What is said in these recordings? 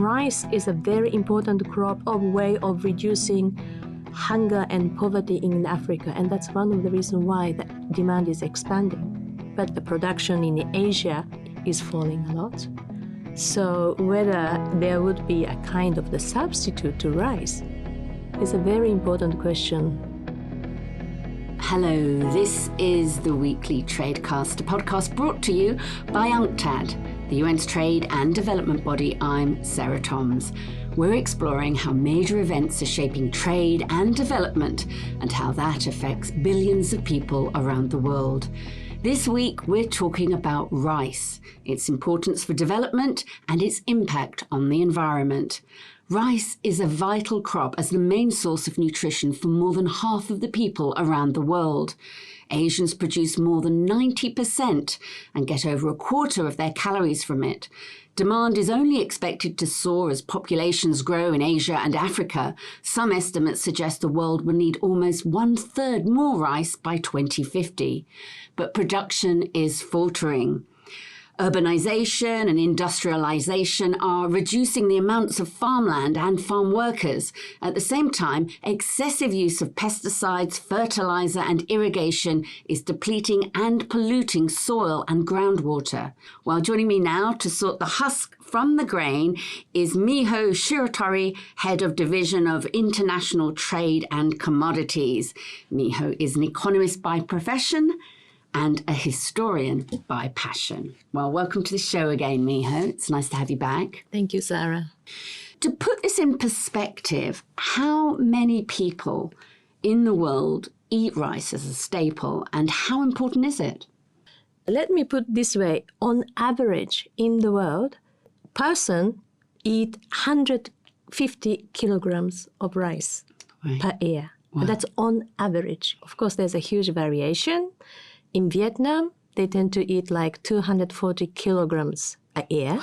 rice is a very important crop, a way of reducing hunger and poverty in Africa, and that's one of the reasons why the demand is expanding. But the production in Asia is falling a lot. So whether there would be a kind of the substitute to rice is a very important question. Hello, this is the Weekly Tradecast, a podcast brought to you by UNCTAD, the UN's trade and development body. I'm Sarah Toms. We're exploring how major events are shaping trade and development and how that affects billions of people around the world. This week, we're talking about rice, its importance for development and its impact on the environment. Rice is a vital crop as the main source of nutrition for more than half of the people around the world. Asians produce more than 90% and get over a quarter of their calories from it. Demand is only expected to soar as populations grow in Asia and Africa. Some estimates suggest the world will need almost 1/3 more rice by 2050. But production is faltering. Urbanization and industrialization are reducing the amounts of farmland and farm workers. At the same time, excessive use of pesticides, fertilizer, and irrigation is depleting and polluting soil and groundwater. Well, joining me now to sort the husk from the grain is Miho Shirotori, Head of Division of International Trade and Commodities. Miho is an economist by profession and a historian by passion. Well, welcome to the show again, Miho. It's nice to have you back. Thank you, Sarah. To put this in perspective, how many people in the world eat rice as a staple, and how important is it? Let me put it this way. On average, in the world, person eat 150 kilograms of rice per year. Wow. That's on average. Of course, there's a huge variation. In Vietnam, they tend to eat like 240 kilograms a year.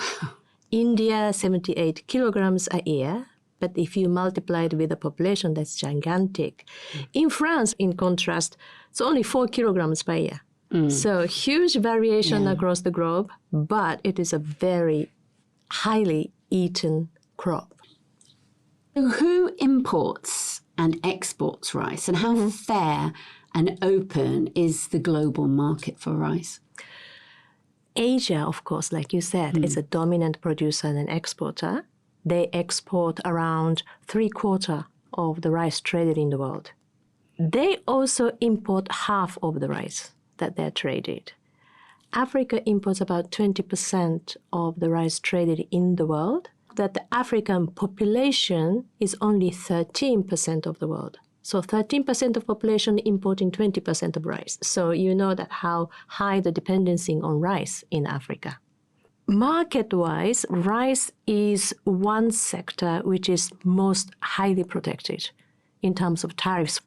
India, 78 kilograms a year. But if you multiply it with the population, that's gigantic. In France, in contrast, it's only 4 kilograms per year. So huge variation across the globe, but it is a very highly eaten crop. Who imports and exports rice, and how fair and open is the global market for rice? Asia, of course, like you said, is a dominant producer and exporter. They export around 3/4 of the rice traded in the world. They also import half of the rice that they're traded. Africa imports about 20% of the rice traded in the world. That the African population is only 13% of the world. So 13% of population importing 20% of rice. So you know that how high the dependency on rice in Africa. Market-wise, rice is one sector which is most highly protected in terms of tariffs.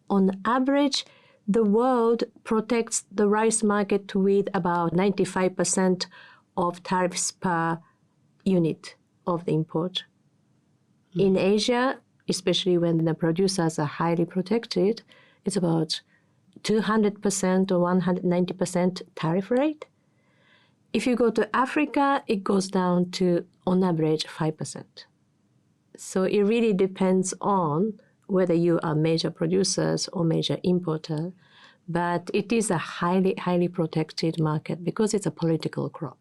On average, the world protects the rice market with about 95% of tariffs per unit of the import. In Asia, especially when the producers are highly protected, it's about 200% or 190% tariff rate. If you go to Africa, it goes down to, on average, 5%. So it really depends on whether you are major producers or major importer, but it is a highly, highly protected market because it's a political crop.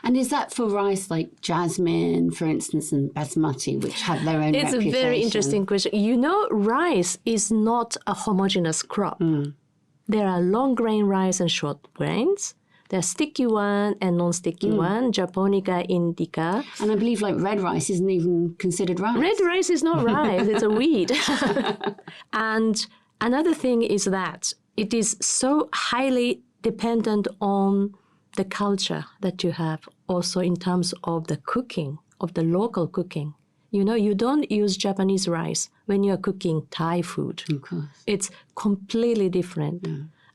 And is that for rice like jasmine, for instance, and basmati, which have their own reputation? It's a very interesting question. You know, rice is not a homogeneous crop. There are long grain rice and short grains. There are sticky one and non-sticky one, Japonica indica. And I believe like red rice isn't even considered rice. Red rice is not rice, it's a weed. And another thing is that it is so highly dependent on the culture that you have, also in terms of the cooking, of the local cooking. You know, you don't use Japanese rice when you're cooking Thai food. Of course. It's completely different.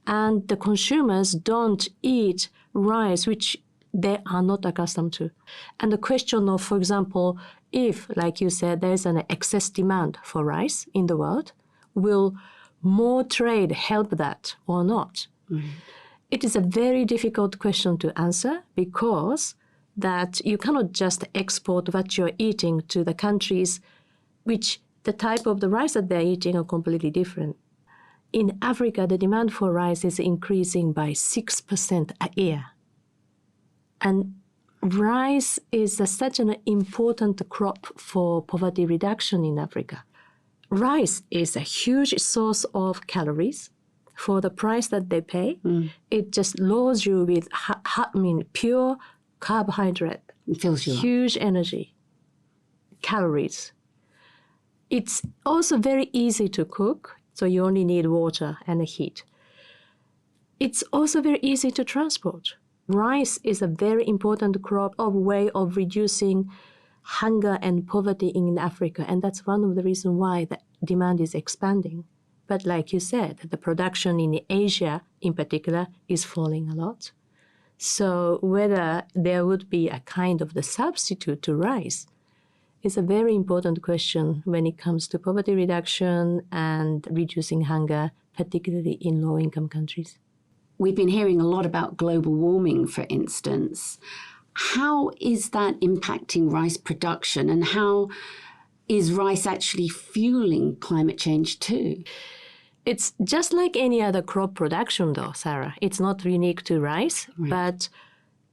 And the consumers don't eat rice which they are not accustomed to. And the question of, for example, if, like you said, there is an excess demand for rice in the world, will more trade help that or not? It is a very difficult question to answer because that you cannot just export what you're eating to the countries which the type of the rice that they're eating are completely different. In Africa, the demand for rice is increasing by 6% a year. And rice is such an important crop for poverty reduction in Africa. Rice is a huge source of calories. For the price that they pay, it just loads you with pure carbohydrate. It fills you up. Huge energy, calories. It's also very easy to cook, so you only need water and heat. It's also very easy to transport. Rice is a very important crop, a way of reducing hunger and poverty in Africa, and that's one of the reasons why the demand is expanding. But like you said, the production in Asia in particular is falling a lot. So whether there would be a kind of the substitute to rice is a very important question when it comes to poverty reduction and reducing hunger, particularly in low-income countries. We've been hearing a lot about global warming, for instance. How is that impacting rice production, and how is rice actually fueling climate change too? It's just like any other crop production, though, Sarah. It's not unique to rice, but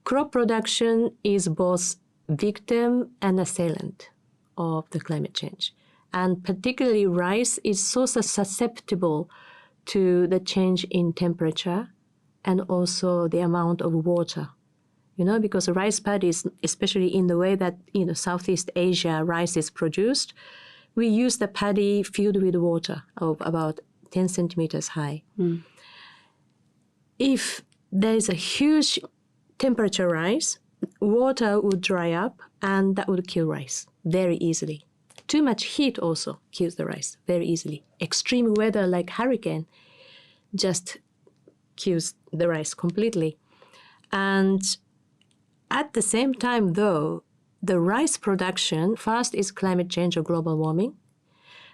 crop production is both victim and assailant of the climate change. And particularly rice is so susceptible to the change in temperature and also the amount of water. Because rice paddies, especially in the way that, Southeast Asia rice is produced, we use the paddy filled with water of about 10 centimeters high. If there is a huge temperature rise, water would dry up and that would kill rice very easily. Too much heat also kills the rice very easily. Extreme weather like hurricane just kills the rice completely. And at the same time, though, the rice production, first is climate change or global warming,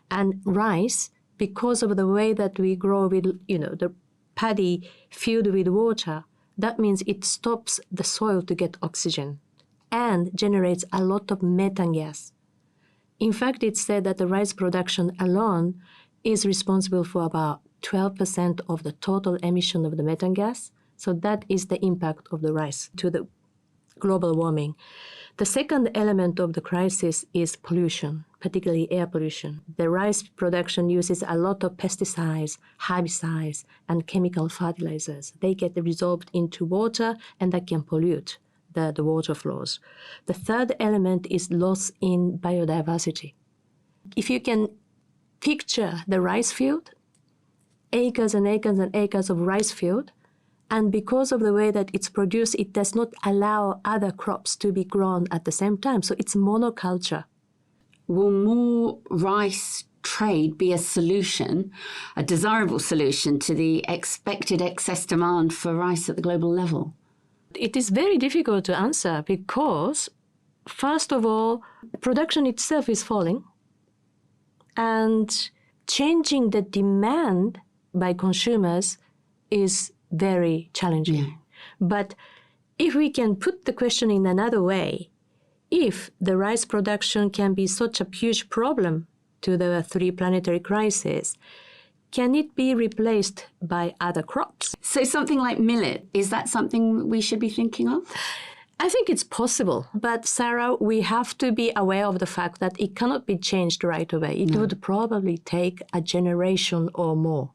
and rice, because of the way that we grow with, the paddy filled with water, that means it stops the soil to get oxygen and generates a lot of methane gas. In fact, it's said that the rice production alone is responsible for about 12% of the total emission of the methane gas. So that is the impact of the rice to the global warming. The second element of the crisis is pollution, particularly air pollution. The rice production uses a lot of pesticides, herbicides, and chemical fertilizers. They get resolved into water and that can pollute the water flows. The third element is loss in biodiversity. If you can picture the rice field, acres and acres and acres of rice field, and because of the way that it's produced, it does not allow other crops to be grown at the same time. So it's monoculture. Will more rice trade be a solution, a desirable solution to the expected excess demand for rice at the global level? It is very difficult to answer because, first of all, production itself is falling, and changing the demand by consumers is very challenging. Yeah. But if we can put the question in another way, if the rice production can be such a huge problem to the three planetary crises, can it be replaced by other crops? So something like millet, is that something we should be thinking of? I think it's possible. But Sarah, we have to be aware of the fact that it cannot be changed right away. It would probably take a generation or more.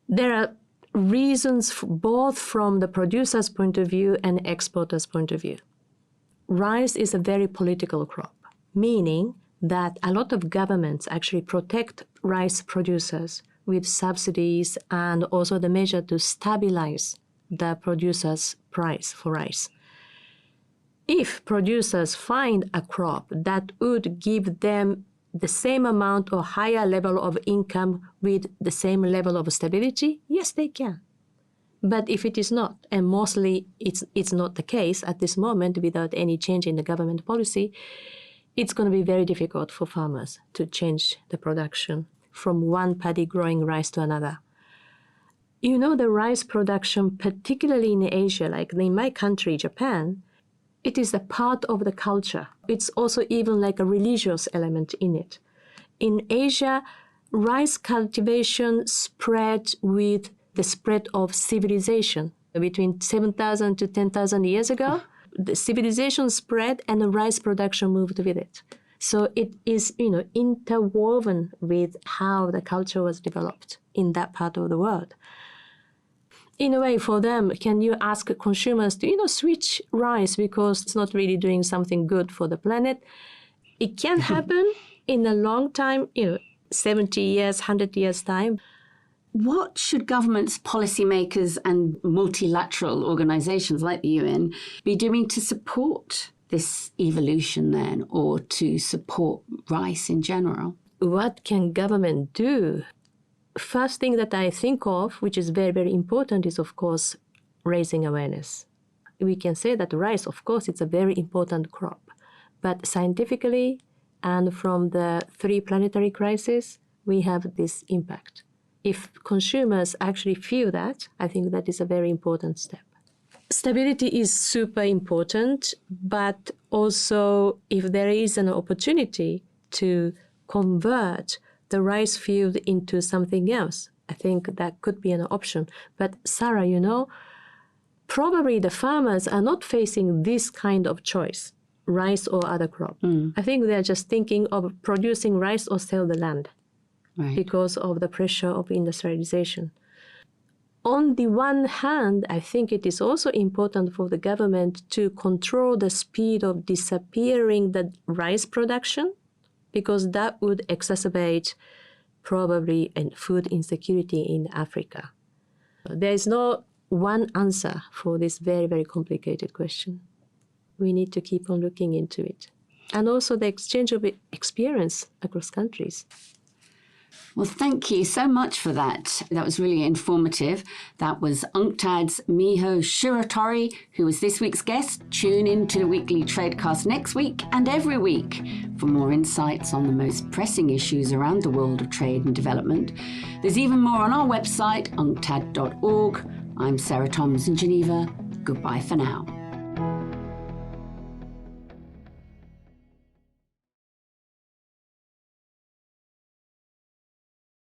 There are reasons both from the producer's point of view and exporter's point of view. Rice is a very political crop, meaning that a lot of governments actually protect rice producers with subsidies and also the measure to stabilize the producer's price for rice. If producers find a crop that would give them the same amount or higher level of income with the same level of stability, yes, they can. But if it is not, and mostly it's not the case at this moment without any change in the government policy, it's going to be very difficult for farmers to change the production from one paddy growing rice to another. The rice production, particularly in Asia, like in my country, Japan, It is a part of the culture. It's also even like a religious element in it. In Asia, rice cultivation spread with the spread of civilization. Between 7,000 to 10,000 years ago, the civilization spread and the rice production moved with it. So it is, interwoven with how the culture was developed in that part of the world. In a way, for them, can you ask consumers to, switch rice because it's not really doing something good for the planet? It can happen in a long time, 70 years, 100 years' time. What should governments, policymakers, and multilateral organizations like the UN be doing to support this evolution then, or to support rice in general? What can government do? First thing that I think of, which is very, very important, is, of course, raising awareness. We can say that rice, of course, it's a very important crop. But scientifically and from the 3 planetary crises, we have this impact. If consumers actually feel that, I think that is a very important step. Stability is super important, but also if there is an opportunity to convert the rice field into something else, I think that could be an option. But Sarah, probably the farmers are not facing this kind of choice, rice or other crop. I think they're just thinking of producing rice or sell the land. Right. Because of the pressure of industrialization. On the one hand, I think it is also important for the government to control the speed of disappearing the rice production, because that would exacerbate probably food insecurity in Africa. There is no one answer for this very, very complicated question. We need to keep on looking into it. And also the exchange of experience across countries. Well, thank you so much for that. That was really informative. That was UNCTAD's Miho Shirotori, who was this week's guest. Tune in to the weekly Tradecast next week and every week for more insights on the most pressing issues around the world of trade and development. There's even more on our website, unctad.org. I'm Sarah Toms in Geneva. Goodbye for now.